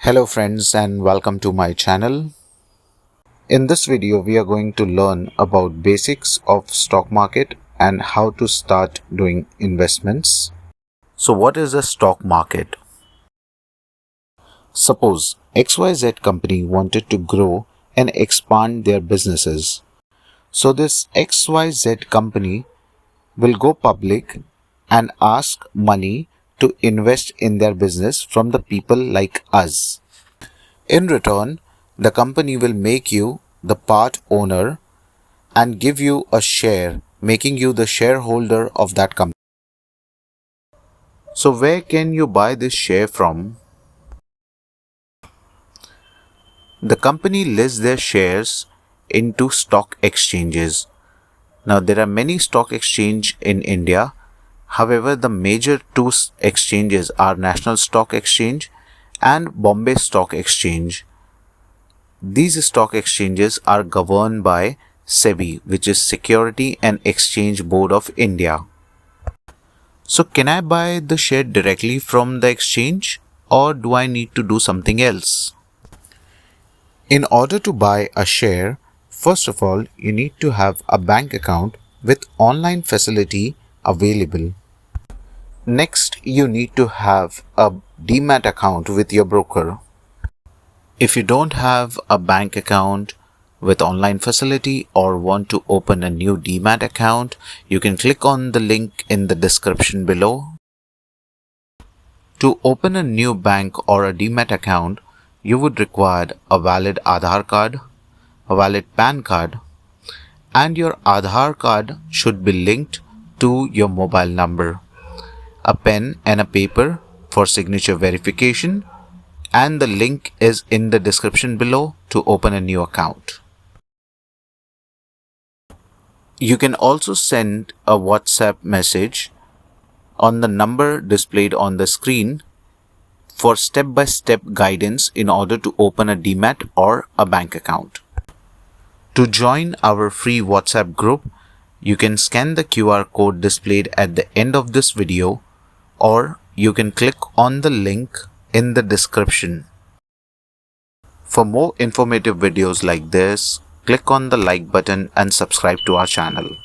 Hello friends and welcome to my channel. In this video we are going to learn about basics of stock market and how to start doing investments. So what is a stock market? Suppose XYZ company wanted to grow and expand their businesses. So this XYZ company will go public and ask money to invest in their business from the people like us. In return, the company will make you the part owner and give you a share, making you the shareholder of that company. So where can you buy this share from? The company lists their shares into stock exchanges. Now there are many stock exchanges in India. However, the major two exchanges are National Stock Exchange and Bombay Stock Exchange. These stock exchanges are governed by SEBI, which is Security and Exchange Board of India. So can I buy the share directly from the exchange or do I need to do something else? In order to buy a share, first of all, you need to have a bank account with online facility available. Next, you need to have a Demat account with your broker. If you don't have a bank account with online facility or want to open a new Demat account, you can click on the link in the description below. To open a new bank or a Demat account, you would require a valid Aadhaar card, a valid PAN card, and your Aadhaar card should be linked to your mobile number, a pen and a paper for signature verification, and the link is in the description below to open a new account. You can also send a WhatsApp message on the number displayed on the screen for step-by-step guidance in order to open a Demat or a bank account. To join our free WhatsApp group, you can scan the QR code displayed at the end of this video, or you can click on the link in the description. For more informative videos like this, click on the like button and subscribe to our channel.